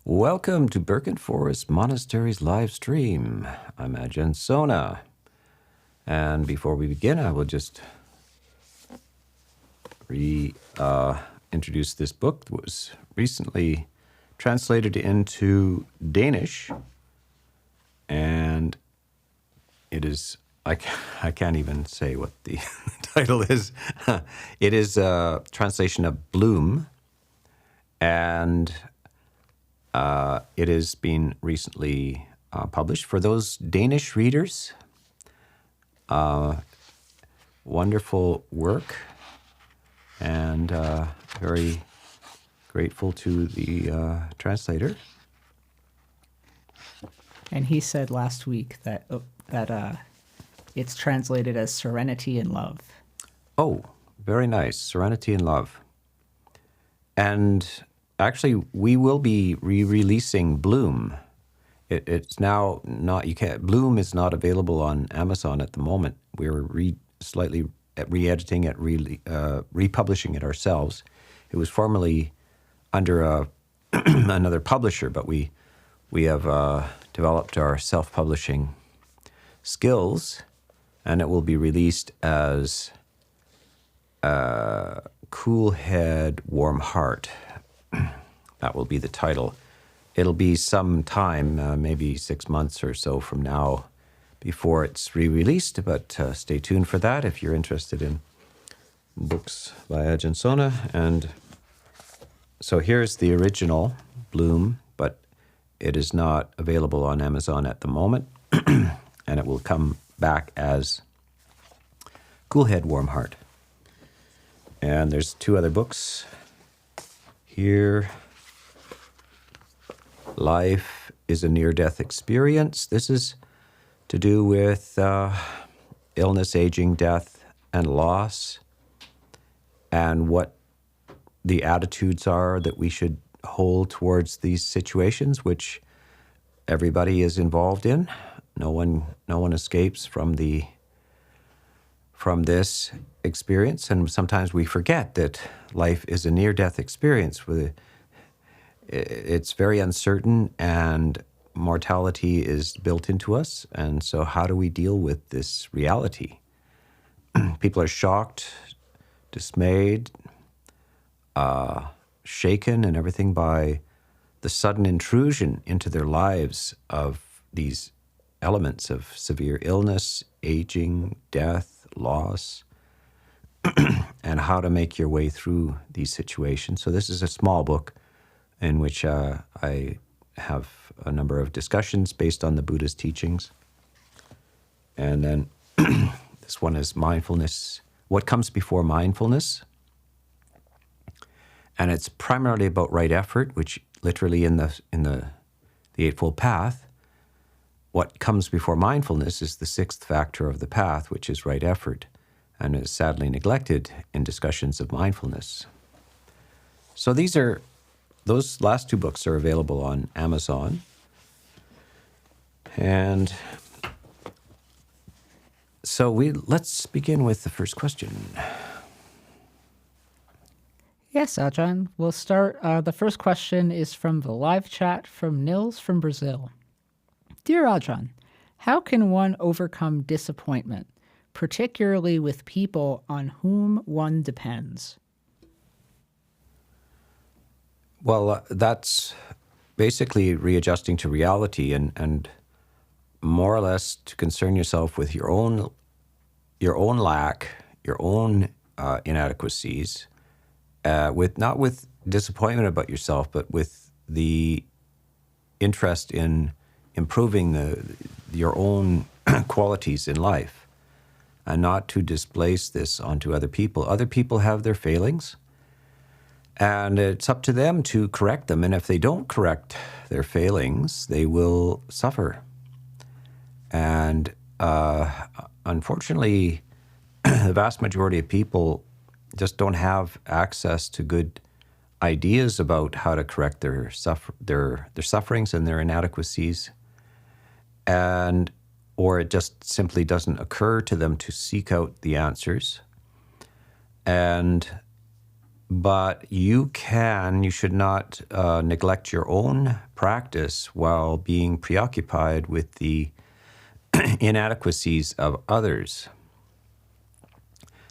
Welcome to Birken Forest Monastery's live stream. I'm Ajahn Sona. And before we begin, I will just introduce this book that was recently translated into Danish. And it is, I can't even say what the title is. It is a translation of Bloom. And it has been recently published. For those Danish readers, wonderful work, and very grateful to the translator. And he said last week that it's translated as Serenity and Love. Oh, very nice. Serenity and Love. And actually, we will be re-releasing Bloom. It's now not, you can't, Bloom is not available on Amazon at the moment. We're slightly re-editing it, republishing it ourselves. It was formerly under another publisher, but we have developed our self-publishing skills, and it will be released as Cool Head, Warm Heart. That will be the title. It'll be some time, maybe 6 months or so from now, before it's re-released, but stay tuned for that if you're interested in books by Ajahn Sona. And so here's the original, Bloom, but it is not available on Amazon at the moment, and it will come back as Cool Head, Warm Heart. And there's 2 other books here. Life is a near-death experience. This is to do with illness, aging, death, and loss, and what the attitudes are that we should hold towards these situations, which everybody is involved in. No one escapes from this experience, and sometimes we forget that life is a near-death experience. It's very uncertain, and mortality is built into us. And so how do we deal with this reality? People are shocked, dismayed, shaken and everything by the sudden intrusion into their lives of these elements of severe illness, aging, death, loss, and how to make your way through these situations. So this is a small book in which I have a number of discussions based on the Buddhist teachings. And then this one is mindfulness. What comes before mindfulness? And it's primarily about right effort, which literally in the Eightfold Path, what comes before mindfulness is the 6th factor of the path, which is right effort, and is sadly neglected in discussions of mindfulness. So those last 2 books are available on Amazon. And so let's begin with the first question. Yes, Ajahn. We'll start. The first question is from the live chat from Nils from Brazil. Dear Ajahn, how can one overcome disappointment, particularly with people on whom one depends? Well, that's basically readjusting to reality and more or less to concern yourself with your own lack, your own inadequacies, not with disappointment about yourself, but with the interest in improving your own qualities in life, and not to displace this onto other people. Other people have their failings, and it's up to them to correct them. And if they don't correct their failings, they will suffer. And unfortunately, the vast majority of people just don't have access to good ideas about how to correct their sufferings and their inadequacies, or it just simply doesn't occur to them to seek out the answers. And But you should not neglect your own practice while being preoccupied with the inadequacies of others.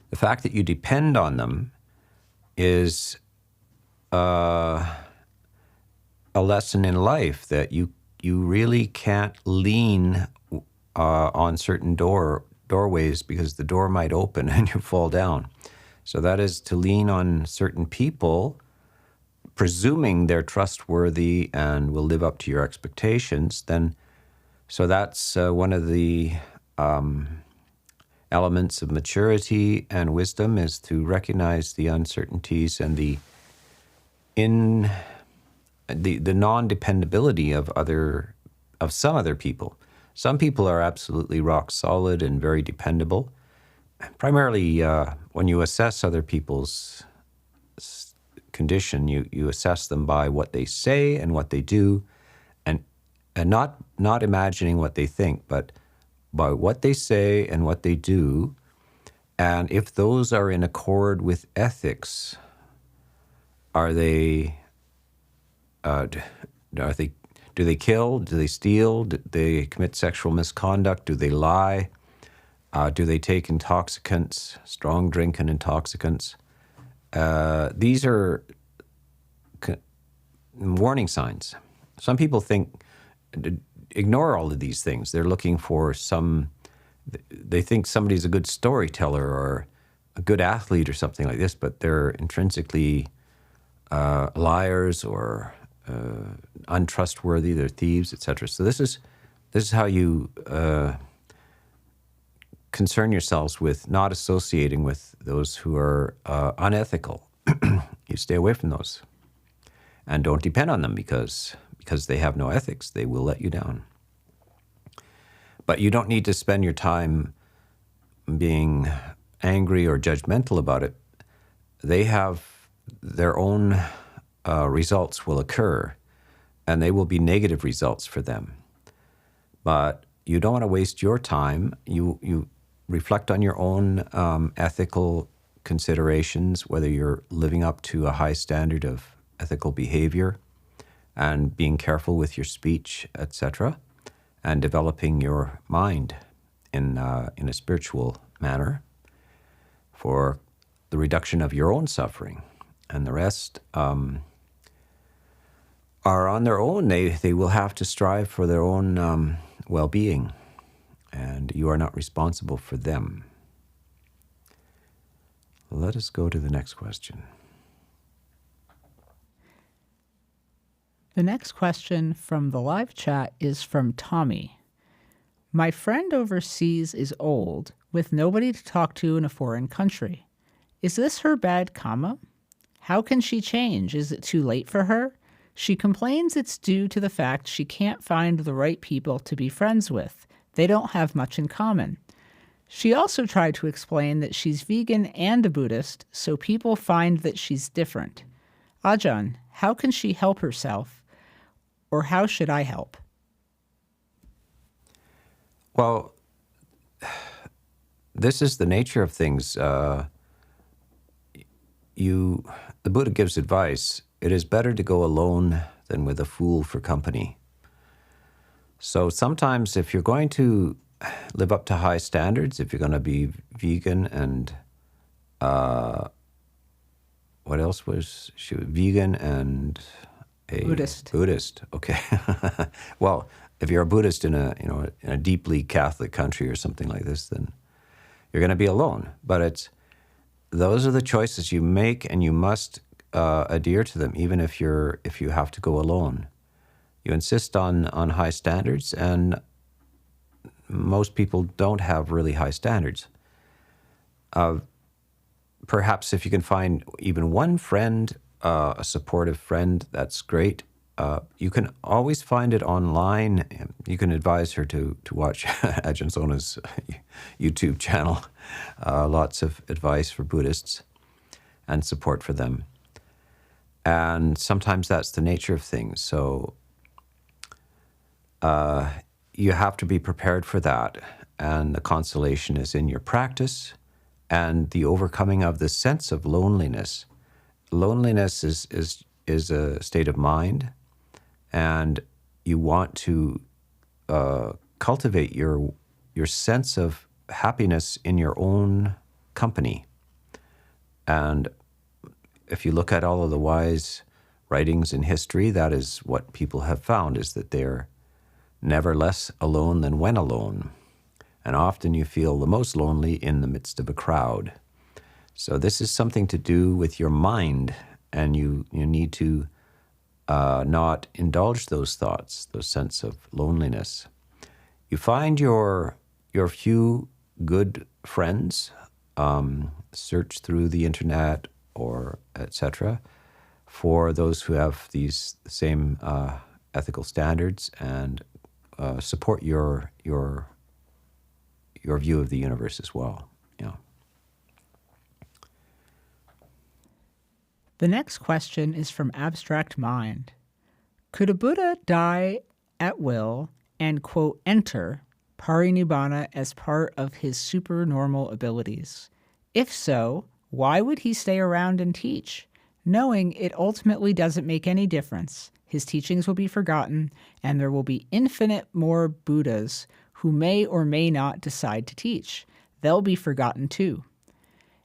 The fact that you depend on them is a lesson in life, that you really can't lean on certain doorways, because the door might open and you fall down. So that is to lean on certain people, presuming they're trustworthy and will live up to your expectations. So that's one of the elements of maturity and wisdom, is to recognize the uncertainties and the non-dependability of some other people. Some people are absolutely rock solid and very dependable. Primarily, when you assess other people's condition, you assess them by what they say and what they do, and not imagining what they think, but by what they say and what they do. And if those are in accord with ethics, do they kill? Do they steal? Do they commit sexual misconduct? Do they lie? Do they take intoxicants, strong drink and intoxicants? These are warning signs. Some people ignore all of these things. They're looking for they think somebody's a good storyteller or a good athlete or something like this, but they're intrinsically liars or untrustworthy. They're thieves, etc. So this is how you concern yourselves with not associating with those who are unethical. You stay away from those, and don't depend on them, because they have no ethics. They will let you down. But you don't need to spend your time being angry or judgmental about it. They have their own results will occur, and they will be negative results for them. But you don't want to waste your time. You reflect on your own ethical considerations, whether you're living up to a high standard of ethical behavior and being careful with your speech, etc., and developing your mind in a spiritual manner for the reduction of your own suffering. And the rest are on their own. They will have to strive for their own well-being, and you are not responsible for them. Let us go to the next question. The next question from the live chat is from Tommy. My friend overseas is old, with nobody to talk to in a foreign country. Is this her bad karma? How can she change? Is it too late for her? She complains it's due to the fact she can't find the right people to be friends with. They don't have much in common. She also tried to explain that she's vegan and a Buddhist, so people find that she's different. Ajahn, how can she help herself? Or how should I help? Well, this is the nature of things. The Buddha gives advice. It is better to go alone than with a fool for company. So sometimes if you're going to live up to high standards, if you're going to be vegan and what else was she? Vegan and a Buddhist. Okay. Well, if you're a Buddhist in a deeply Catholic country or something like this, then you're going to be alone. But those are the choices you make, and you must adhere to them, even if you have to go alone. You insist on high standards, and most people don't have really high standards. Perhaps if you can find even one friend, a supportive friend, that's great. You can always find it online. You can advise her to watch Ajahn Sona's YouTube channel. Lots of advice for Buddhists and support for them. And sometimes that's the nature of things. So you have to be prepared for that. And the consolation is in your practice and the overcoming of the sense of loneliness. loneliness is a state of mind, and you want to cultivate your sense of happiness in your own company. And if you look at all of the wise writings in history, that is what people have found, is that they're never less alone than when alone. And often you feel the most lonely in the midst of a crowd. So this is something to do with your mind, and you need to not indulge those thoughts, those sense of loneliness. You find your few good friends, search through the internet or etc. for those who have these same ethical standards, and support your view of the universe as well. Yeah. The next question is from Abstract Mind. Could a Buddha die at will and, quote, enter Parinibbana as part of his supernormal abilities? If so, why would he stay around and teach, knowing it ultimately doesn't make any difference? His teachings will be forgotten, and there will be infinite more Buddhas who may or may not decide to teach. They'll be forgotten too.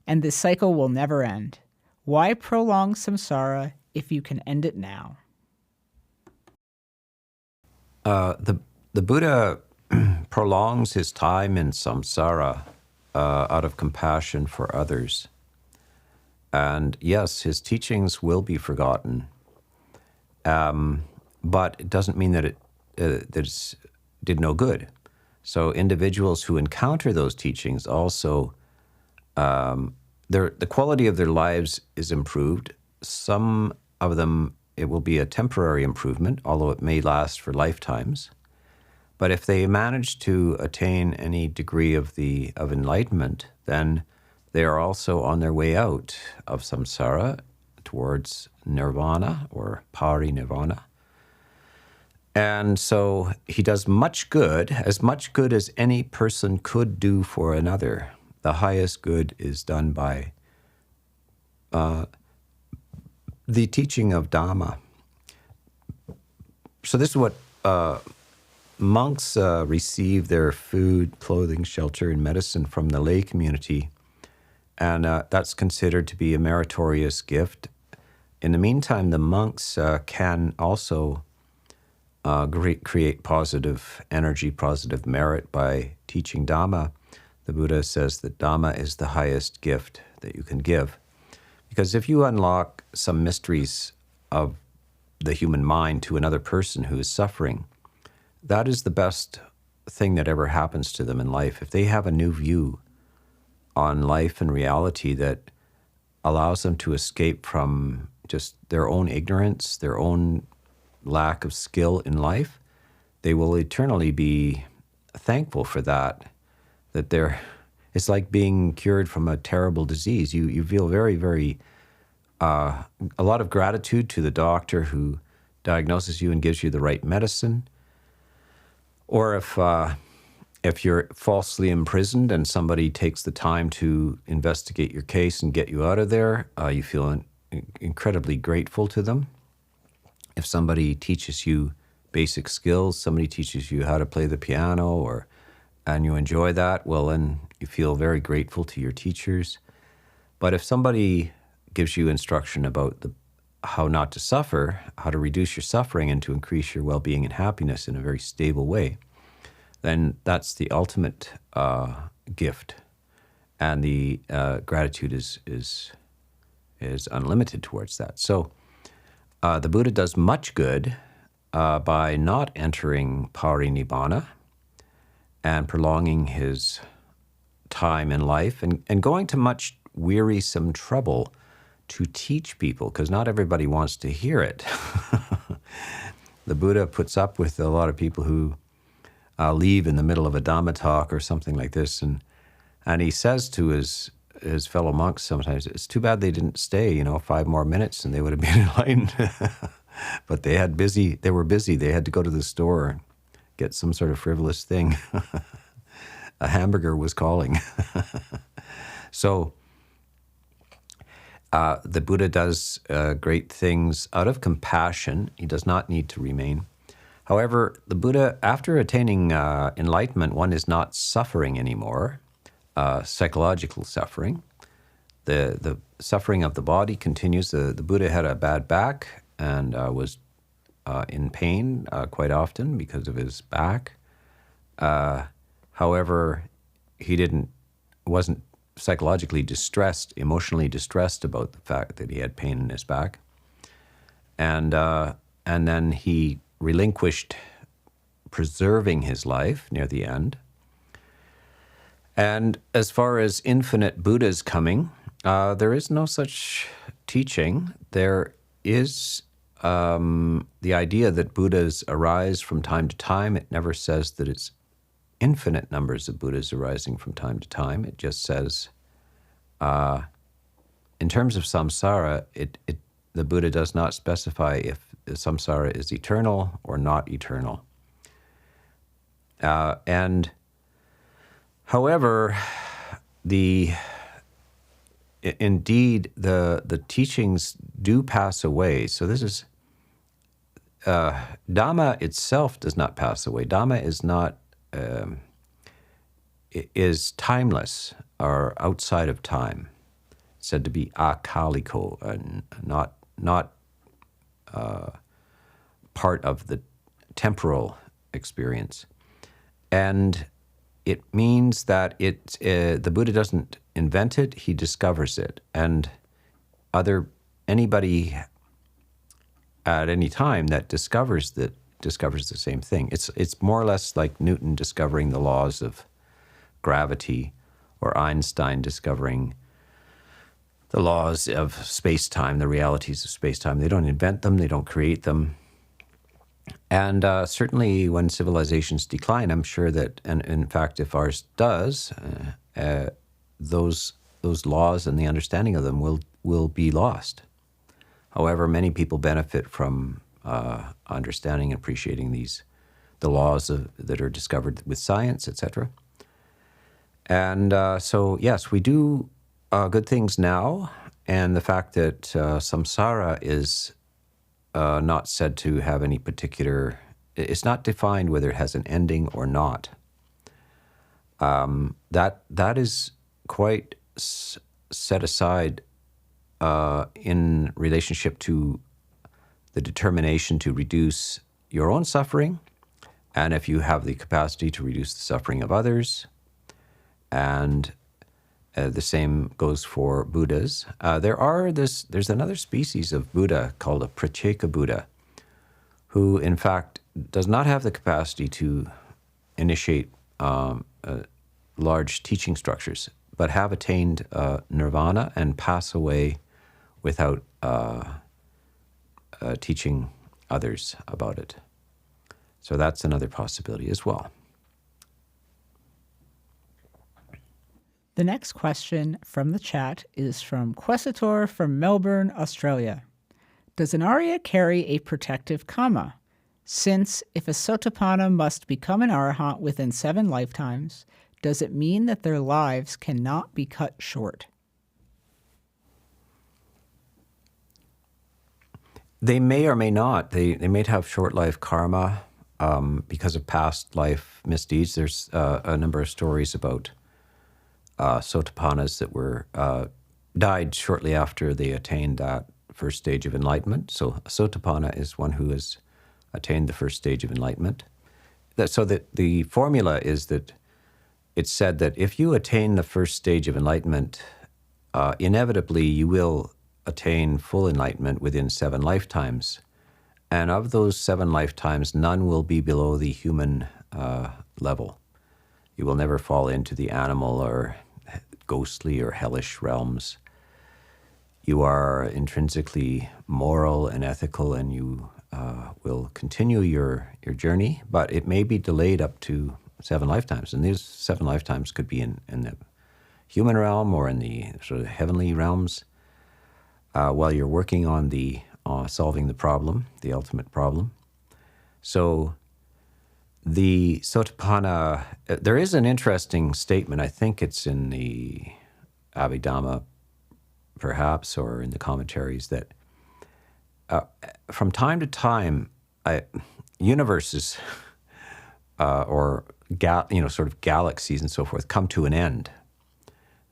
And this cycle will never end. Why prolong samsara if you can end it now? The Buddha prolongs his time in samsara out of compassion for others. And yes, his teachings will be forgotten, but it doesn't mean that it did no good. So individuals who encounter those teachings also, the quality of their lives is improved. Some of them, it will be a temporary improvement, although it may last for lifetimes. But if they manage to attain any degree of enlightenment, then they are also on their way out of samsara towards nirvana or Parinibbana. And so he does much good as any person could do for another. The highest good is done by the teaching of Dhamma. So this is what monks receive their food, clothing, shelter, and medicine from the lay community. And that's considered to be a meritorious gift. In the meantime, the monks can also create positive energy, positive merit by teaching Dhamma. The Buddha says that Dhamma is the highest gift that you can give. Because if you unlock some mysteries of the human mind to another person who is suffering, that is the best thing that ever happens to them in life. If they have a new view on life and reality that allows them to escape from just their own ignorance, their own lack of skill in life, they will eternally be thankful for that. It's like being cured from a terrible disease. You feel very, very, a lot of gratitude to the doctor who diagnoses you and gives you the right medicine. Or if you're falsely imprisoned and somebody takes the time to investigate your case and get you out of there, you feel incredibly grateful to them. If somebody teaches you basic skills, somebody teaches you how to play the piano, and you enjoy that, well, then you feel very grateful to your teachers. But if somebody gives you instruction about how not to suffer, how to reduce your suffering and to increase your well-being and happiness in a very stable way, then that's the ultimate gift. And the gratitude is unlimited towards that. So the Buddha does much good by not entering Parinibbana and prolonging his time in life and going to much wearisome trouble to teach people, because not everybody wants to hear it. The Buddha puts up with a lot of people who leave in the middle of a Dhamma talk or something like this, and he says to his fellow monks sometimes, it's too bad they didn't stay, 5 more minutes and they would have been enlightened. But they were busy. They had to go to the store and get some sort of frivolous thing. A hamburger was calling. So The Buddha does great things out of compassion. He does not need to remain. However, the Buddha, after attaining enlightenment, one is not suffering anymore, psychological suffering. The suffering of the body continues. The Buddha had a bad back and was in pain quite often because of his back. However, he wasn't psychologically distressed, emotionally distressed about the fact that he had pain in his back. And then he relinquished preserving his life near the end. And as far as infinite Buddhas coming, there is no such teaching. There is the idea that Buddhas arise from time to time. It never says that it's infinite numbers of Buddhas arising from time to time. It just says, in terms of samsara, the Buddha does not specify if samsara is eternal or not eternal. And however, indeed, the teachings do pass away. So this is, Dhamma itself does not pass away. Dhamma is not, is timeless or outside of time. It's said to be akaliko, not part of the temporal experience. And it means that the Buddha doesn't invent it, he discovers it. And anybody at any time that discovers the same thing. It's more or less like Newton discovering the laws of gravity, or Einstein discovering the laws of space-time, the realities of space-time. They don't invent them, they don't create them. And certainly when civilizations decline, I'm sure that, and in fact if ours does, those laws and the understanding of them will be lost. However, many people benefit from understanding and appreciating the laws that are discovered with science, etc. And so, yes, we do good things now, and the fact that samsara is not said to have any particular, it's not defined whether it has an ending or not. That is quite set aside in relationship to the determination to reduce your own suffering, and if you have the capacity to reduce the suffering of others. And the same goes for Buddhas. There's another species of Buddha called a Praceka Buddha, who in fact does not have the capacity to initiate large teaching structures, but have attained nirvana and pass away without teaching others about it. So that's another possibility as well. The next question from the chat is from Quesitor from Melbourne, Australia. Does an ariya carry a protective kamma? Since if a Sotapanna must become an arahant within 7 lifetimes, does it mean that their lives cannot be cut short? They may or may not. They may have short life karma because of past life misdeeds. There's a number of stories about Sotapannas that were died shortly after they attained that first stage of enlightenment. So a Sotapanna is one who has attained the first stage of enlightenment. So the formula is that it's said that if you attain the first stage of enlightenment, inevitably you will attain full enlightenment within 7 lifetimes. And of those 7 lifetimes, none will be below the human level. You will never fall into the animal or ghostly or hellish realms. You are intrinsically moral and ethical, and you will continue your journey, but it may be delayed up to 7 lifetimes. And these 7 lifetimes could be in the human realm or in the sort of heavenly realms while you're working on solving the problem, the ultimate problem. So the Sotapanna, there is an interesting statement, I think it's in the Abhidhamma perhaps, or in the commentaries, that from time to time, universes or sort of galaxies and so forth come to an end.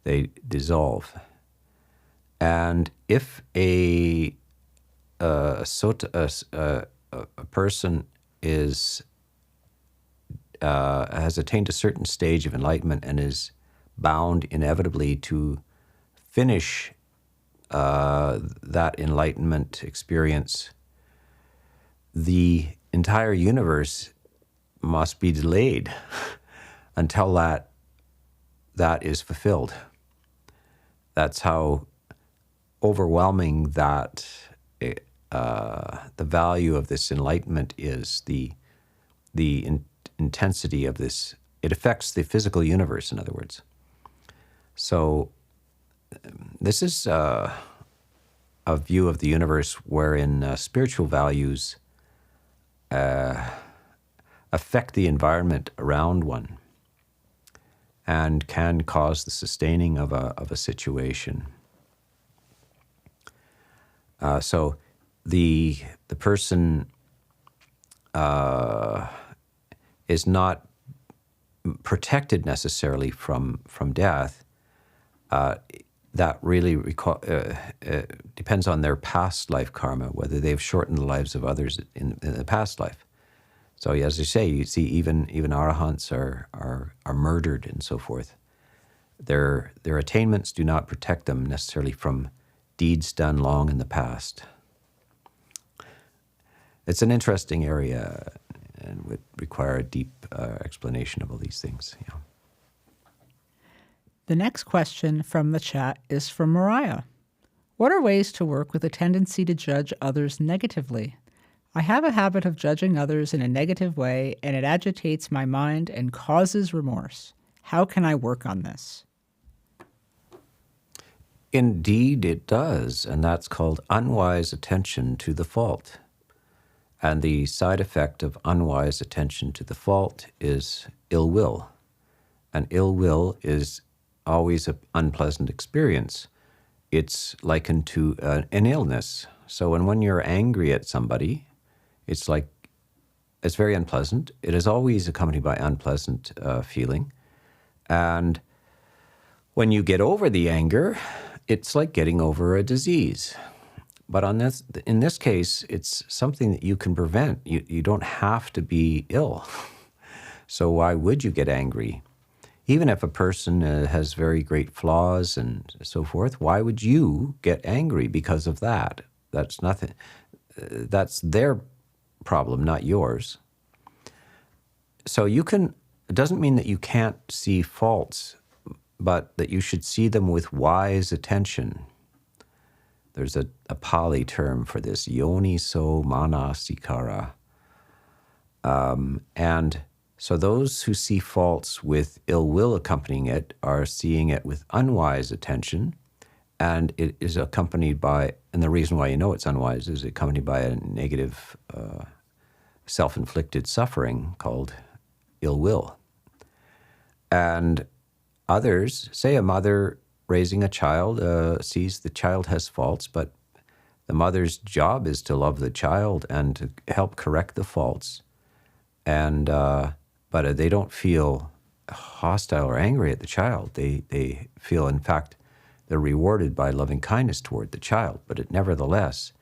They dissolve. And if a person has attained a certain stage of enlightenment and is bound inevitably to finish that enlightenment experience, the entire universe must be delayed until that is fulfilled. That's how overwhelming that the value of this enlightenment is, the intensity of this. It affects the physical universe, in other words. So this is a view of the universe wherein spiritual values affect the environment around one and can cause the sustaining of a situation. So the person is not protected necessarily from death. That really depends on their past life karma, whether they've shortened the lives of others in the past life. So as you say, you see even arahants are murdered and so forth. Their attainments do not protect them necessarily from deeds done long in the past. It's an interesting area and would require a deep explanation of all these things. Yeah. The next question from the chat is from Mariah. What are ways to work with a tendency to judge others negatively? I have a habit of judging others in a negative way, and it agitates my mind and causes remorse. How can I work on this? Indeed, it does, and that's called unwise attention to the fault. And the side effect of unwise attention to the fault is ill will. And ill will is always an unpleasant experience. It's likened to an illness. So when you're angry at somebody, it's very unpleasant. It is always accompanied by unpleasant feeling. And when you get over the anger, it's like getting over a disease. But in this case, it's something that you can prevent. You don't have to be ill. So why would you get angry? Even if a person has very great flaws and so forth, why would you get angry because of that? That's nothing. That's their problem, not yours. So it doesn't mean that you can't see faults, but that you should see them with wise attention. There's a Pali term for this, yoniso manasikara. And so those who see faults with ill will accompanying it are seeing it with unwise attention, and it is accompanied by, and the reason why you know it's unwise is accompanied by a negative self-inflicted suffering called ill will. And others, say a mother raising a child, sees the child has faults, but the mother's job is to love the child and to help correct the faults. And but they don't feel hostile or angry at the child. They feel, in fact, they're rewarded by loving kindness toward the child. But nevertheless,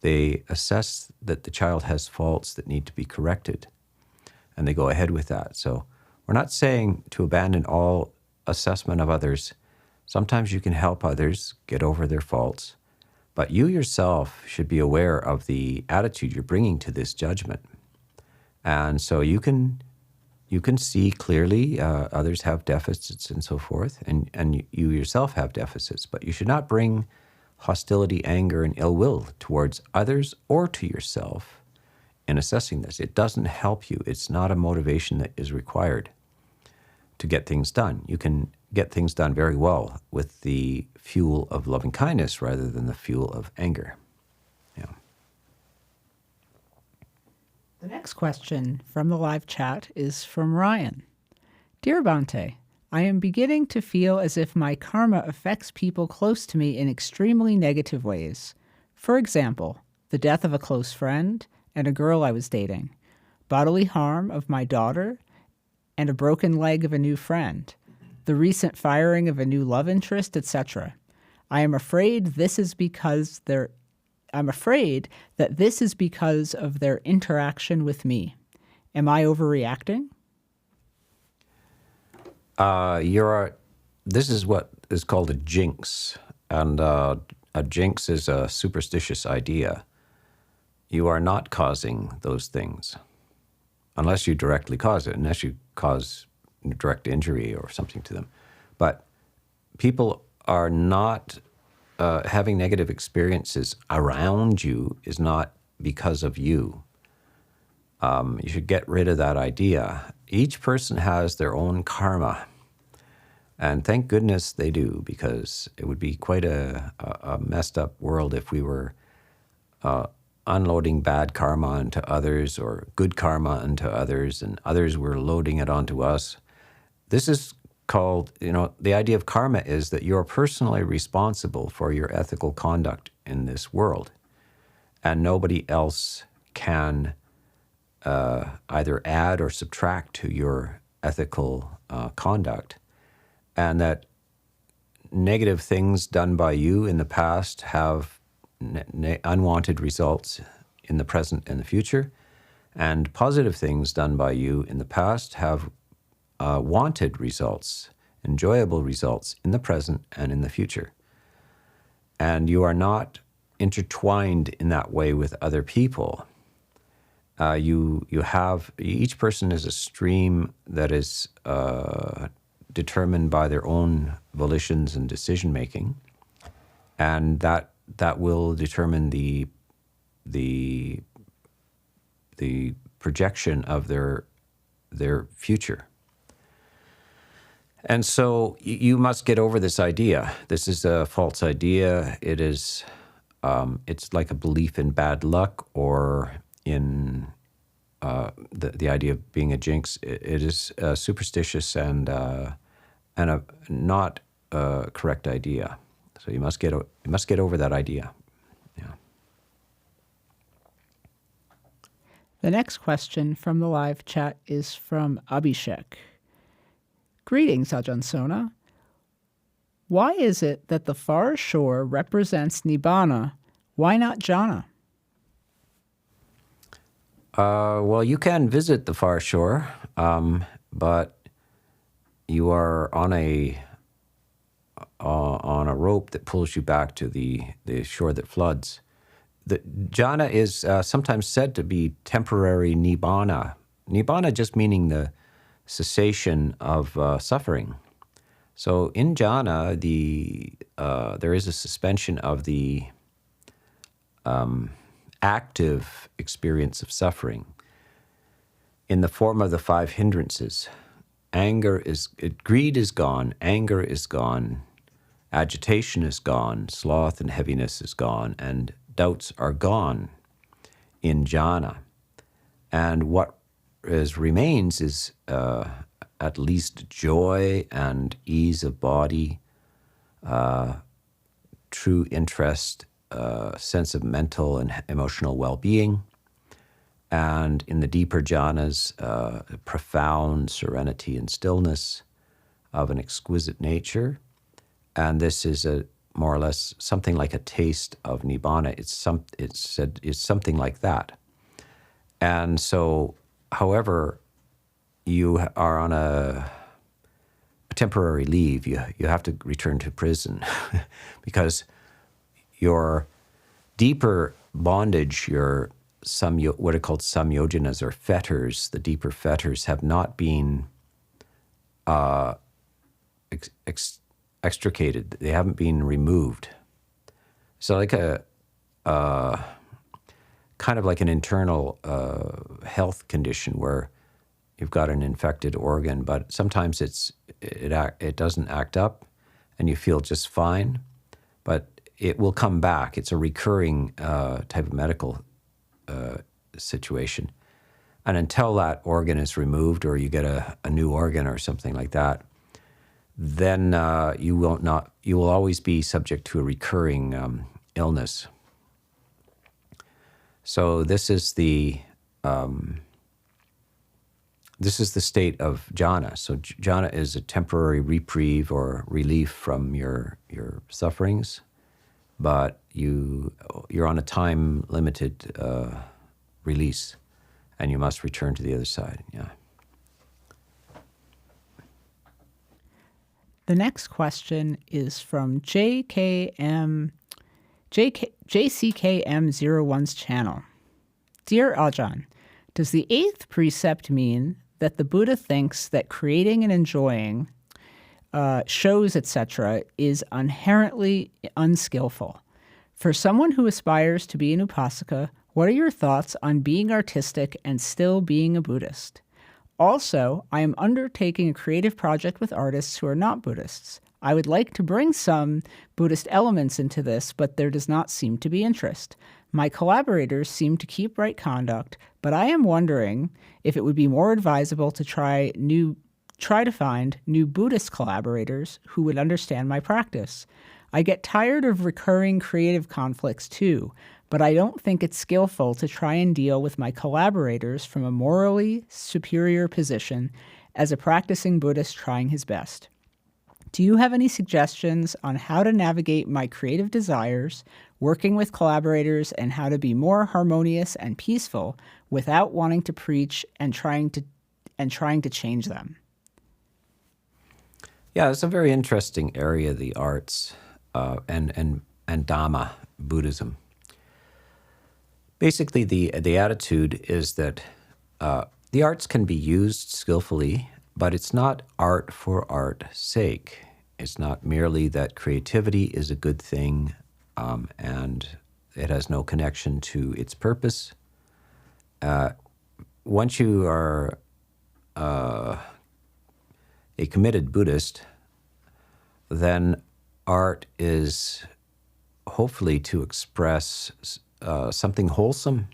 they assess that the child has faults that need to be corrected, and they go ahead with that. So we're not saying to abandon all assessment of others. Sometimes you can help others get over their faults, but you yourself should be aware of the attitude you're bringing to this judgment. And so you can see clearly others have deficits and so forth, and you yourself have deficits, but you should not bring hostility, anger, and ill will towards others or to yourself in assessing this. It doesn't help you. It's not a motivation that is required to get things done. You can get things done very well with the fuel of loving kindness rather than the fuel of anger. Yeah. The next question from the live chat is from Ryan. Dear Bhante, I am beginning to feel as if my karma affects people close to me in extremely negative ways. For example, the death of a close friend and a girl I was dating, bodily harm of my daughter, and a broken leg of a new friend, the recent firing of a new love interest, etc. I am afraid that this is because of their interaction with me. Am I overreacting? This is what is called a jinx, and a jinx is a superstitious idea. You are not causing those things, unless you directly cause it, unless you cause direct injury or something to them. But people are not having negative experiences around you is not because of you. You should get rid of that idea. Each person has their own karma. And thank goodness they do, because it would be quite a messed up world if we were unloading bad karma onto others or good karma onto others, and others were loading it onto us. This is called, the idea of karma is that you're personally responsible for your ethical conduct in this world, and nobody else can either add or subtract to your ethical conduct, and that negative things done by you in the past have unwanted results in the present and the future, and positive things done by you in the past have wanted results, enjoyable results in the present and in the future. And you are not intertwined in that way with other people. Each person is a stream that is determined by their own volitions and decision making, and that will determine the projection of their future. And so you must get over this idea. This is a false idea. It is, it's like a belief in bad luck or in the idea of being a jinx. It is superstitious and a not correct idea. So you must get over that idea. Yeah. The next question from the live chat is from Abhishek. Greetings, Ajahn Sona. Why is it that the far shore represents NIBBANA? Why not JHANA? Well, you can visit the far shore, but you are on a rope that pulls you back to the shore that floods. The JHANA is sometimes said to be temporary NIBBANA. NIBBANA just meaning the cessation of suffering. So in JHANA, there is a suspension of the active experience of suffering in the form of the 5 hindrances. Greed is gone, anger is gone, agitation is gone, sloth and heaviness is gone, and doubts are gone in jhana. And what remains is at least joy and ease of body, true interest, sense of mental and emotional well-being, and in the deeper jhanas, profound serenity and stillness of an exquisite nature. And this is more or less something like a taste of nibbana. It's something like that. And so, however, you are on a temporary leave. You have to return to prison because your deeper bondage, what are called samyojanas, or fetters, the deeper fetters, have not been extricated. They haven't been removed. So like kind of like an internal health condition where you've got an infected organ, but sometimes it doesn't act up and you feel just fine, but it will come back. It's a recurring type of medical situation. And until that organ is removed or you get a new organ or something like that, then you will always be subject to a recurring illness. So this is the state of jhana. So jhana is a temporary reprieve or relief from your sufferings, but you're on a time limited release, and you must return to the other side. Yeah. The next question is from JCKM01's channel. Dear Ajahn, does the 8th precept mean that the Buddha thinks that creating and enjoying shows, etc., is inherently unskillful? For someone who aspires to be an upasaka, what are your thoughts on being artistic and still being a Buddhist? Also, I am undertaking a creative project with artists who are not Buddhists. I would like to bring some Buddhist elements into this, but there does not seem to be interest. My collaborators seem to keep right conduct, but I am wondering if it would be more advisable to try to find new Buddhist collaborators who would understand my practice. I get tired of recurring creative conflicts too, but I don't think it's skillful to try and deal with my collaborators from a morally superior position as a practicing Buddhist trying his best. Do you have any suggestions on how to navigate my creative desires, working with collaborators, and how to be more harmonious and peaceful without wanting to preach and trying to change them? Yeah, it's a very interesting area, the arts and Dhamma, Buddhism. Basically, the attitude is that the arts can be used skillfully, but it's not art for art's sake. It's not merely that creativity is a good thing and it has no connection to its purpose. Once you are a committed Buddhist, then art is hopefully to express something wholesome,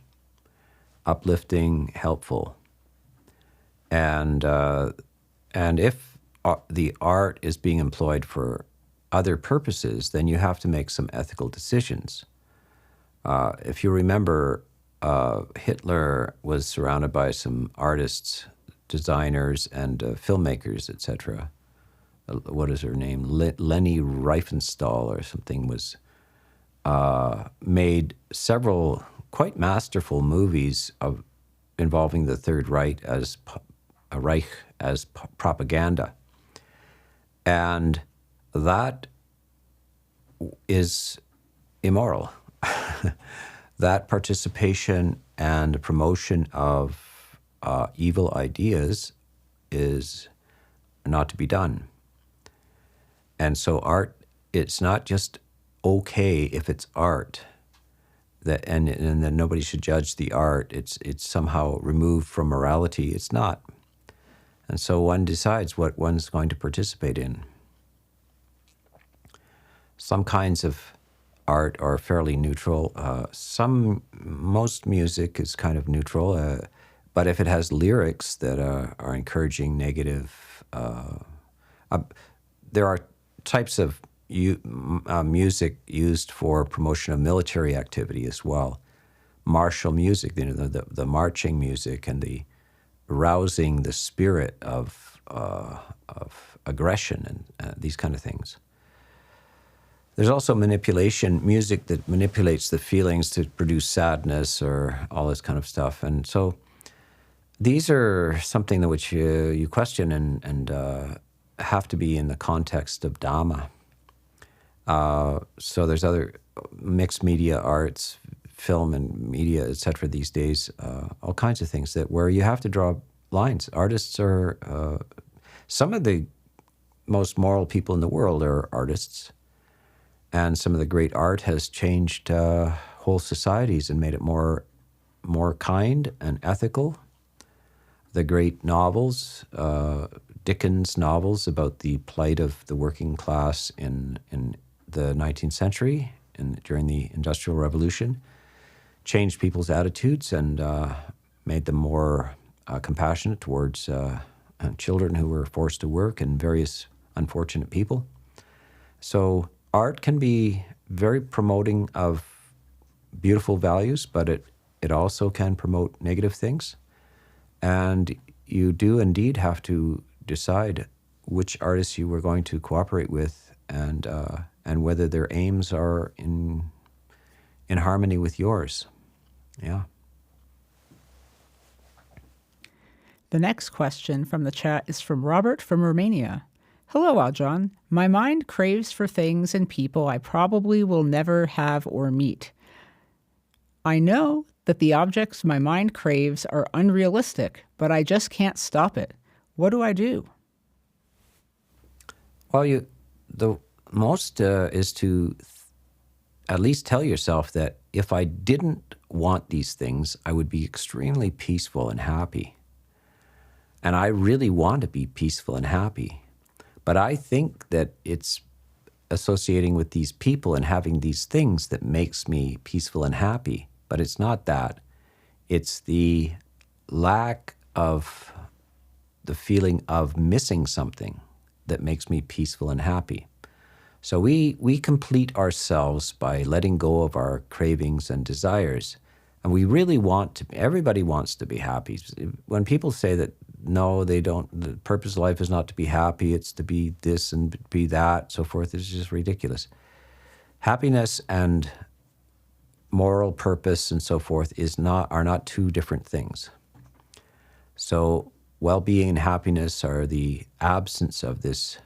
uplifting, helpful. And if the art is being employed for other purposes, then you have to make some ethical decisions. If you remember, Hitler was surrounded by some artists, designers, and filmmakers, etc. What is her name? Leni Riefenstahl or something was made several quite masterful movies involving the Third Reich as propaganda. And that is immoral. That participation and promotion of evil ideas is not to be done. And so art, it's not just okay if it's art, and that nobody should judge the art. It's somehow removed from morality. It's not. And so one decides what one's going to participate in. Some kinds of art are fairly neutral. Most music is kind of neutral, but if it has lyrics that are encouraging negative, there are types of music used for promotion of military activity as well. Martial music, the marching music and the arousing the spirit of aggression and these kind of things. There's also manipulation, music that manipulates the feelings to produce sadness or all this kind of stuff. And so these are something that which you question and have to be in the context of Dhamma. So there's other mixed media arts, film and media, etc. these days, all kinds of things where you have to draw lines. Artists are, some of the most moral people in the world are artists. And some of the great art has changed whole societies and made it more kind and ethical. The great novels, Dickens' novels about the plight of the working class in the 19th century during the Industrial Revolution, changed people's attitudes and made them more compassionate towards children who were forced to work and various unfortunate people. So art can be very promoting of beautiful values, but it also can promote negative things. And you do indeed have to decide which artists you were going to cooperate with, and whether their aims are in harmony with yours. Yeah. The next question from the chat is from Robert from Romania. Hello, Ajahn. My mind craves for things and people I probably will never have or meet. I know that the objects my mind craves are unrealistic, but I just can't stop it. What do I do? Well, the most is to at least tell yourself that if I didn't want these things, I would be extremely peaceful and happy. And I really want to be peaceful and happy. But I think that it's associating with these people and having these things that makes me peaceful and happy. But it's not that. It's the lack of the feeling of missing something that makes me peaceful and happy. So we complete ourselves by letting go of our cravings and desires. And we really want to, everybody wants to be happy. When people say that, no, they don't, the purpose of life is not to be happy, it's to be this and be that, so forth, it's just ridiculous. Happiness and moral purpose and so forth are not two different things. So well-being and happiness are the absence of this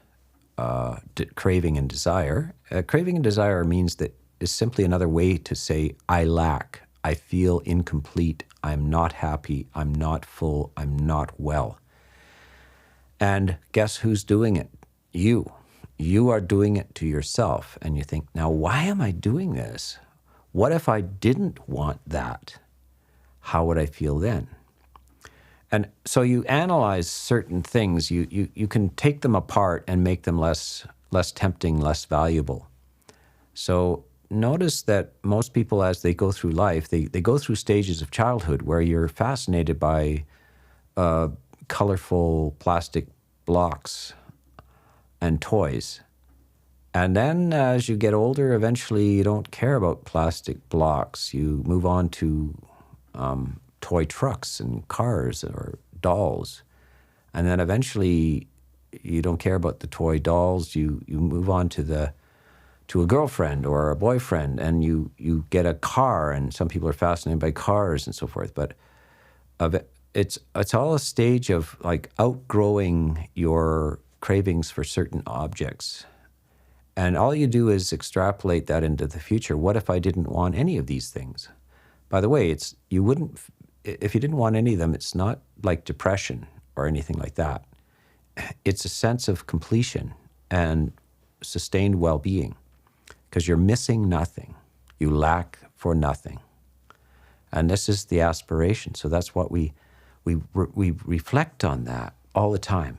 craving and desire. Craving and desire means that is simply another way to say, I lack, I feel incomplete, I'm not happy, I'm not full, I'm not well. And guess who's doing it? You. You are doing it to yourself. And you think, now why am I doing this? What if I didn't want that? How would I feel then? And so you analyze certain things. You can take them apart and make them less tempting, less valuable. So notice that most people, as they go through life, they go through stages of childhood where you're fascinated by colorful plastic blocks and toys. And then as you get older, eventually you don't care about plastic blocks. You move on to toy trucks and cars or dolls. And then eventually you don't care about the toy dolls. You move on to a girlfriend or a boyfriend, and you get a car, and some people are fascinated by cars and so forth. But it's all a stage of like outgrowing your cravings for certain objects. And all you do is extrapolate that into the future. What if I didn't want any of these things? By the way, if you didn't want any of them, it's not like depression or anything like that. It's a sense of completion and sustained well-being, because you're missing nothing. You lack for nothing. And this is the aspiration. So that's what we reflect on that all the time.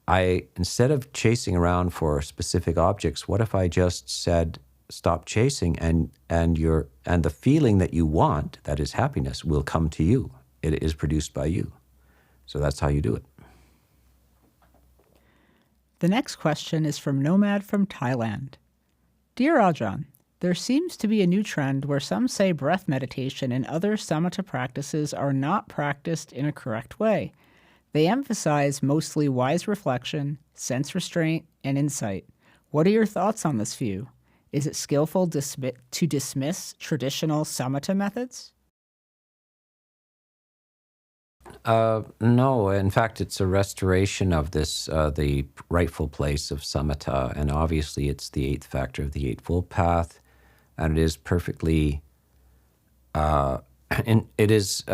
Instead of chasing around for specific objects, what if I just said, stop chasing, and the feeling that you want, that is happiness, will come to you. It is produced by you. So that's how you do it. The next question is from Nomad from Thailand. Dear Ajahn, there seems to be a new trend where some say breath meditation and other samatha practices are not practiced in a correct way. They emphasize mostly wise reflection, sense restraint, and insight. What are your thoughts on this view? Is it skillful to dismiss traditional samatha methods? No, in fact, it's a restoration of this, the rightful place of samatha, and obviously it's the eighth factor of the Eightfold Path, and it is perfectly, it is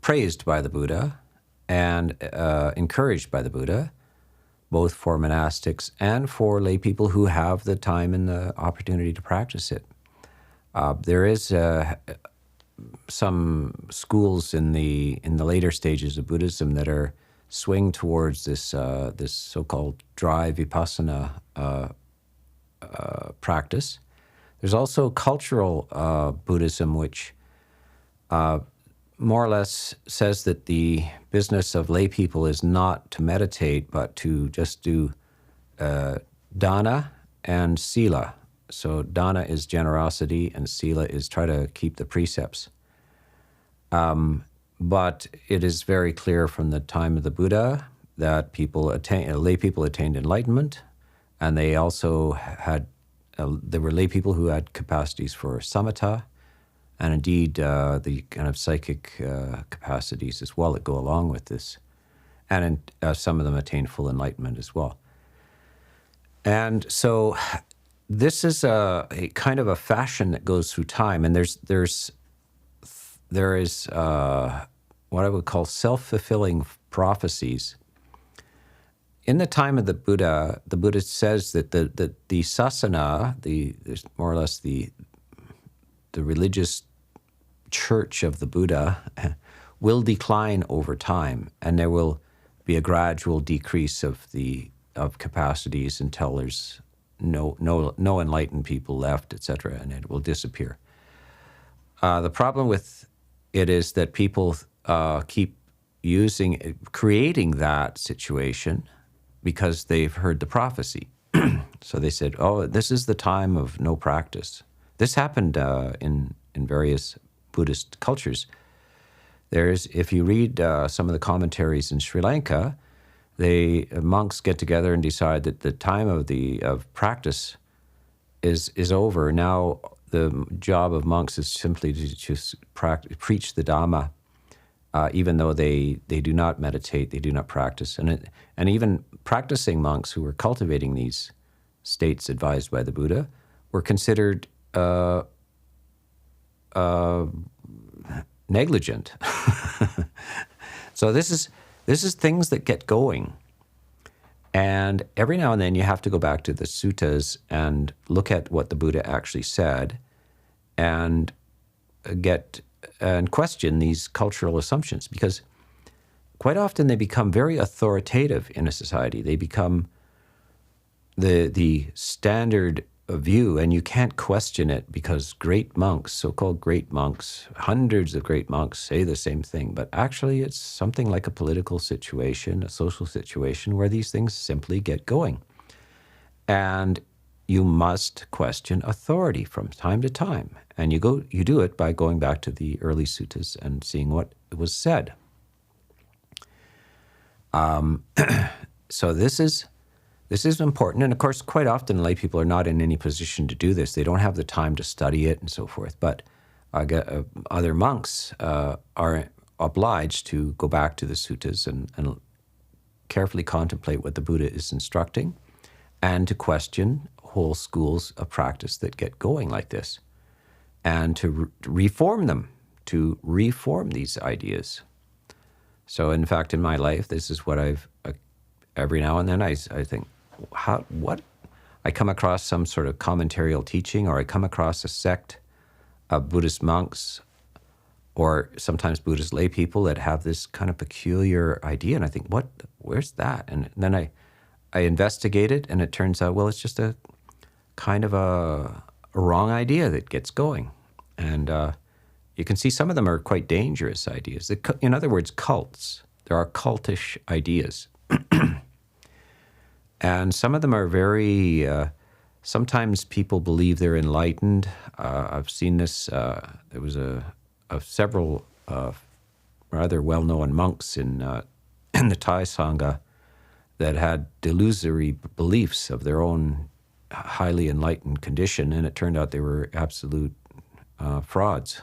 praised by the Buddha and encouraged by the Buddha, both for monastics and for lay people who have the time and the opportunity to practice it. There is some schools in the later stages of Buddhism that are swing towards this this so-called dry vipassana practice. There's also cultural Buddhism, which more or less says that the business of lay people is not to meditate, but to just do dana and sila. So dana is generosity and sila is try to keep the precepts. But it is very clear from the time of the Buddha that lay people attained enlightenment, and they also had, there were lay people who had capacities for samatha, and indeed the kind of psychic capacities as well that go along with this. And some of them attained full enlightenment as well. And so this is a kind of a fashion that goes through time, and there is what I would call self-fulfilling prophecies. In the time of the Buddha says that the sasana, more or less the religious church of the Buddha, will decline over time, and there will be a gradual decrease of capacities until there's no enlightened people left, etc., and it will disappear. The problem with it is that people keep creating that situation because they've heard the prophecy. So they said, oh, this is the time of no practice. This happened in various Buddhist cultures. If you read some of the commentaries in Sri Lanka, monks get together and decide that the time of practice is over. Now the job of monks is simply to just preach the Dhamma, even though they do not meditate, they do not practice. And even practicing monks who were cultivating these states advised by the Buddha were considered negligent. So this is things that get going. And every now and then you have to go back to the suttas and look at what the Buddha actually said and question these cultural assumptions, because quite often they become very authoritative in a society. They become the standard view, and you can't question it because great monks, so-called great monks, hundreds of great monks say the same thing. But actually it's something like a political situation, a social situation, where these things simply get going. And you must question authority from time to time. And you do it by going back to the early suttas and seeing what was said. So this is important, and of course, quite often lay people are not in any position to do this. They don't have the time to study it and so forth. But other monks are obliged to go back to the suttas and carefully contemplate what the Buddha is instructing, and to question whole schools of practice that get going like this, and to reform them, to reform these ideas. So, in fact, in my life, this is what every now and then I think, I come across some sort of commentarial teaching, or I come across a sect of Buddhist monks, or sometimes Buddhist lay people that have this kind of peculiar idea, and I think, where's that? And then I investigate it, and it turns out, well, it's just a kind of a wrong idea that gets going. And you can see some of them are quite dangerous ideas. In other words, cults. There are cultish ideas. And some of them are very, sometimes people believe they're enlightened. I've seen this, there was several rather well-known monks in the Thai Sangha that had delusory beliefs of their own highly enlightened condition, and it turned out they were absolute frauds,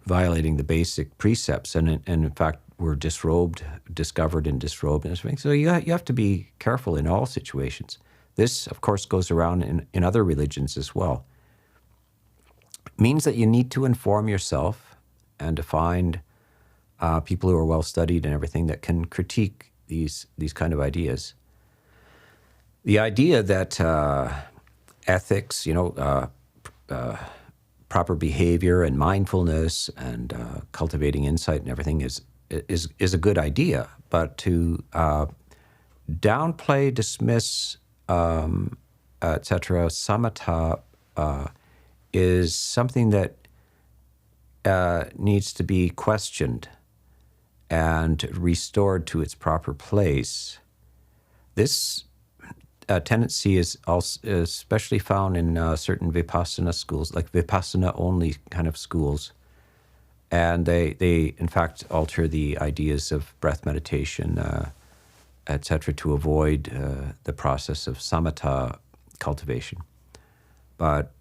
violating the basic precepts, and in fact were discovered and disrobed and everything. So you have to be careful in all situations. This, of course, goes around in other religions as well. It means that you need to inform yourself and to find people who are well-studied and everything that can critique these kind of ideas. The idea that ethics, proper behavior and mindfulness and cultivating insight and everything is a good idea, but to downplay, dismiss, etc., samatha is something that needs to be questioned and restored to its proper place. this tendency is also especially found in certain Vipassana schools, like Vipassana-only kind of schools. And they in fact alter the ideas of breath meditation, etc., to avoid the process of samatha cultivation. But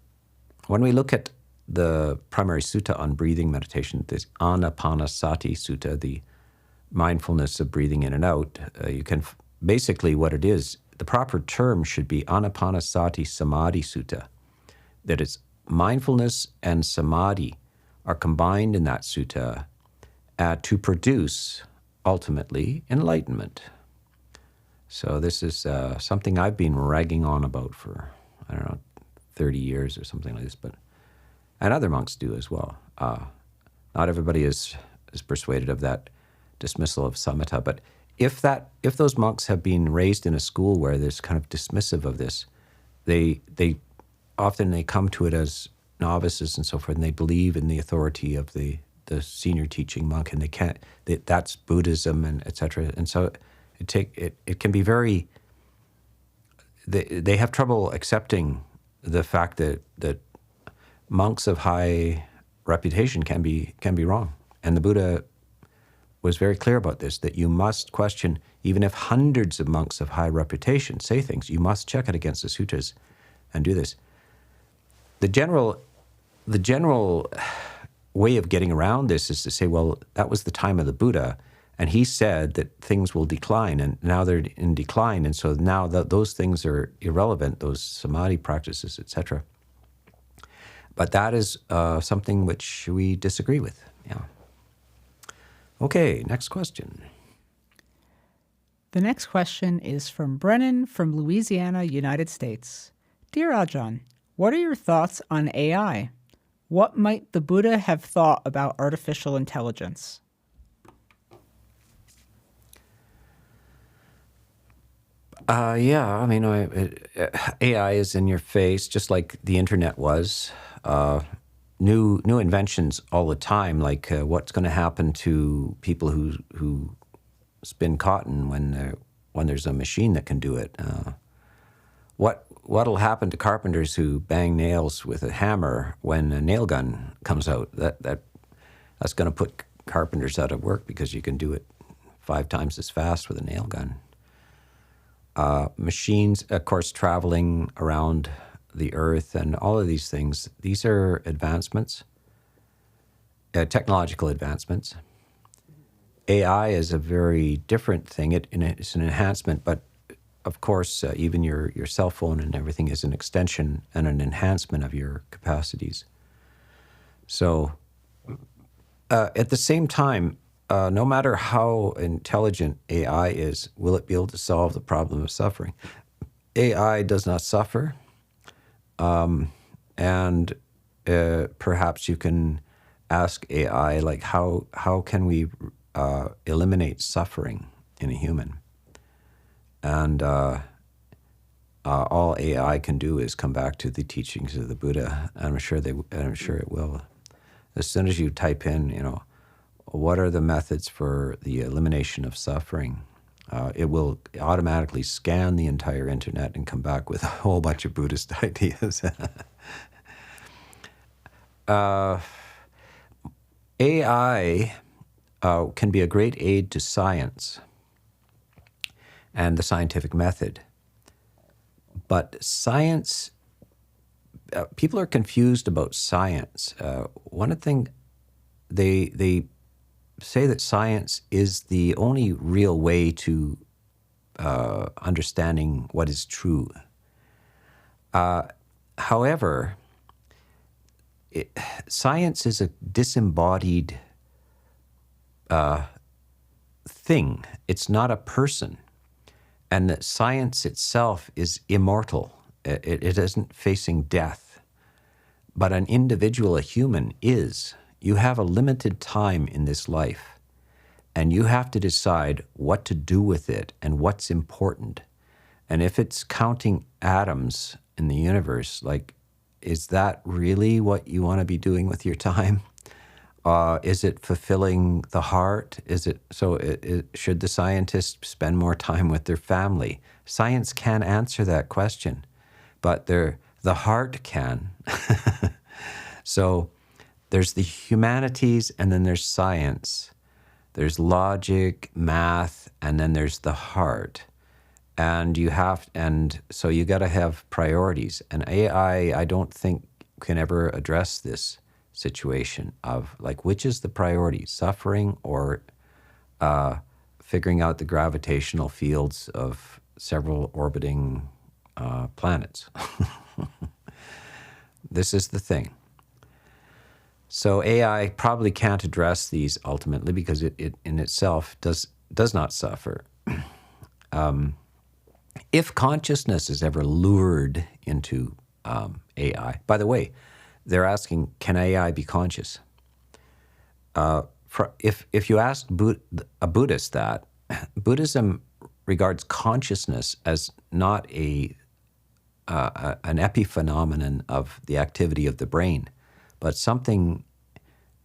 when we look at the primary sutta on breathing meditation, this Anapanasati Sutta, the mindfulness of breathing in and out, you can basically what it is, the proper term should be Anapanasati Samadhi Sutta, that it's mindfulness and samadhi are combined in that sutta to produce, ultimately, enlightenment. So this is something I've been ragging on about for, 30 years or something like this, and other monks do as well. Not everybody is persuaded of that dismissal of samatha, but if those monks have been raised in a school where there's kind of dismissive of this, they often come to it as novices and so forth, and they believe in the authority of the senior teaching monk, and that's Buddhism and etc. And so it can be very. They have trouble accepting the fact that monks of high reputation can be wrong, and the Buddha was very clear about this, that you must question, even if hundreds of monks of high reputation say things, you must check it against the sutras and do this. The general way of getting around this is to say, well, that was the time of the Buddha, and he said that things will decline, and now they're in decline, and so now those things are irrelevant, those samadhi practices, etc. But that is something which we disagree with. Yeah. Okay, next question. The next question is from Brennan from Louisiana, United States. Dear Ajahn, what are your thoughts on AI? What might the Buddha have thought about artificial intelligence? AI is in your face, just like the internet was. New inventions all the time, like what's going to happen to people who spin cotton when there's a machine that can do it. What'll happen to carpenters who bang nails with a hammer when a nail gun comes out? That's going to put carpenters out of work because you can do it 5 times as fast with a nail gun. Machines, of course, traveling around the earth and all of these things, these are advancements, technological advancements. AI is a very different thing. It's an enhancement, but of course, even your cell phone and everything is an extension and an enhancement of your capacities. So at the same time, no matter how intelligent AI is, will it be able to solve the problem of suffering? AI does not suffer. And perhaps you can ask AI, like, how can we eliminate suffering in a human? And all AI can do is come back to the teachings of the Buddha. I'm sure it will. As soon as you type in, what are the methods for the elimination of suffering? It will automatically scan the entire internet and come back with a whole bunch of Buddhist ideas. AI can be a great aid to science and the scientific method. But science, people are confused about science. One thing, they say that science is the only real way to understanding what is true. However, science is a disembodied thing. It's not a person. And that science itself is immortal. It isn't facing death. But an individual, a human, is. You have a limited time in this life, and you have to decide what to do with it and what's important. And if it's counting atoms in the universe, like, is that really what you want to be doing with your time? Is it fulfilling the heart? Should the scientists spend more time with their family? Science can't answer that question, but the heart can. So there's the humanities, and then there's science. There's logic, math, and then there's the heart. And so you got to have priorities. And AI, I don't think, can ever address this situation of like, which is the priority, suffering or figuring out the gravitational fields of several orbiting planets. This is the thing. So AI probably can't address these ultimately because it in itself does not suffer. If consciousness is ever lured into AI, by the way, they're asking, can AI be conscious? If you ask a Buddhist that, Buddhism regards consciousness as not an epiphenomenon of the activity of the brain, but something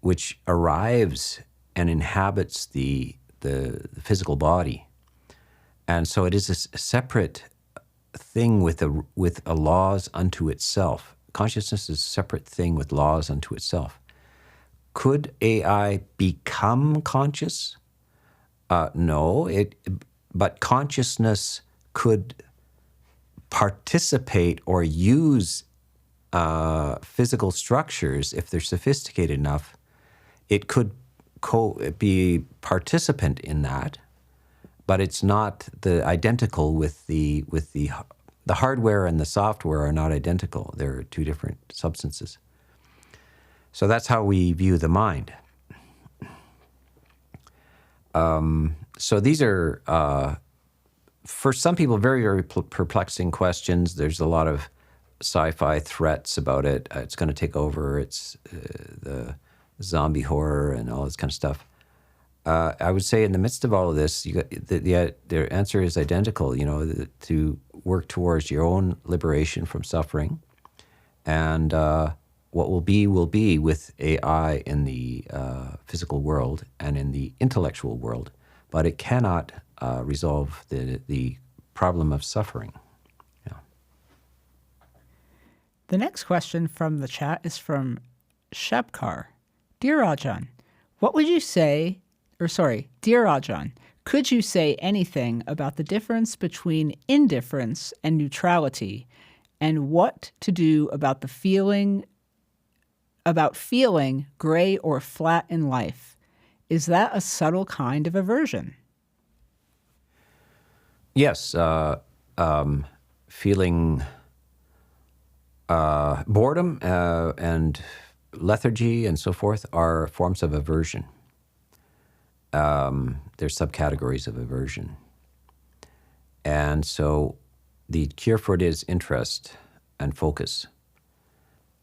which arrives and inhabits the physical body. And so it is a separate thing with a laws unto itself. Consciousness is a separate thing with laws unto itself. Could AI become conscious? No, but consciousness could participate or use physical structures if they're sophisticated enough. It could be participant in that, but it's not identical with the hardware and the software are not identical. They're two different substances. So that's how we view the mind. So these are, for some people, very, very perplexing questions. There's a lot of sci-fi threats about it. It's going to take over. It's the zombie horror and all this kind of stuff. I would say in the midst of all of this, the answer is identical, to work towards your own liberation from suffering. And what will be with AI in the physical world and in the intellectual world. But it cannot resolve the problem of suffering. Yeah. The next question from the chat is from Shepkar. Dear Ajahn, Dear Ajahn, could you say anything about the difference between indifference and neutrality, and what to do about feeling gray or flat in life? Is that a subtle kind of aversion? Yes, feeling boredom and lethargy and so forth are forms of aversion. There's subcategories of aversion. And so the cure for it is interest and focus.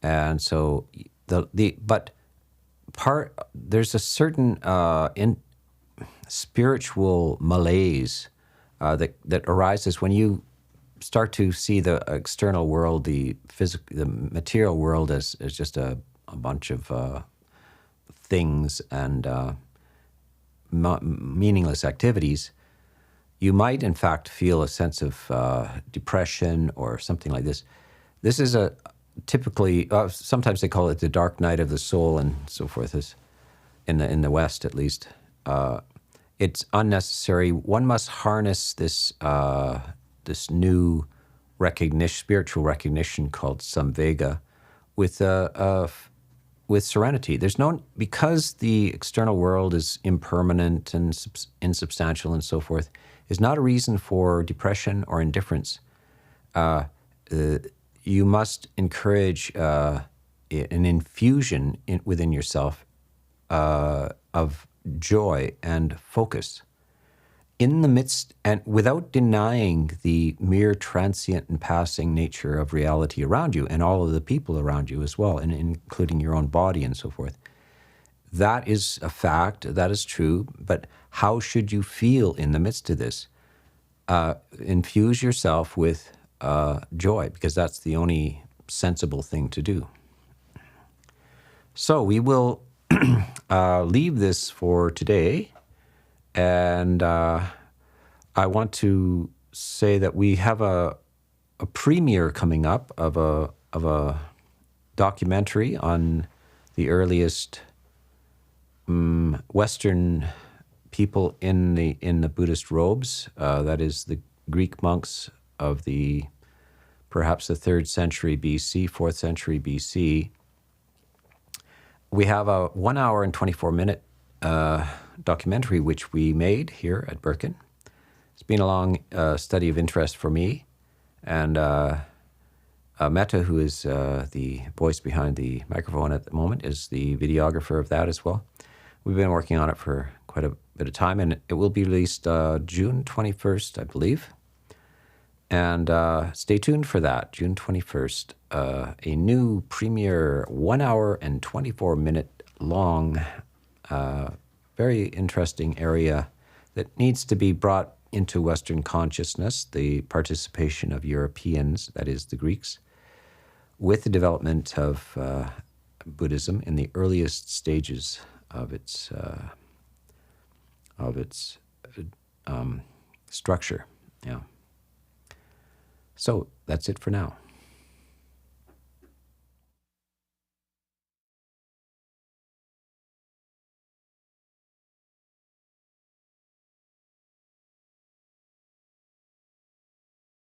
And so there's a certain spiritual malaise that arises when you start to see the external world, the material world as just a bunch of things and meaningless activities. You might, in fact, feel a sense of depression or something like this. This is typically, sometimes they call it the dark night of the soul and so forth, in the West at least. It's unnecessary. One must harness this new spiritual recognition called samvega with serenity. Because the external world is impermanent and insubstantial and so forth, is not a reason for depression or indifference. You must encourage an infusion within yourself of joy and focus in the midst, and without denying the mere transient and passing nature of reality around you and all of the people around you as well, and including your own body and so forth. That is a fact, that is true, but how should you feel in the midst of this? Infuse yourself with joy, because that's the only sensible thing to do. So we will leave this for today, and I want to say that we have a premiere coming up of a documentary on the earliest Western people in the Buddhist robes. That is the Greek monks of perhaps the 3rd century BC, 4th century BC. We have a 1 hour and 24-minute documentary which we made here at Birken. It's been a long study of interest for me, and Metta, who is the voice behind the microphone at the moment, is the videographer of that as well. We've been working on it for quite a bit of time, and it will be released June 21st, I believe. And stay tuned for that, June 21st, a new premiere 1 hour and 24-minute long, very interesting area that needs to be brought into Western consciousness, the participation of Europeans, that is the Greeks, with the development of Buddhism in the earliest stages of its structure. Yeah. So that's it for now.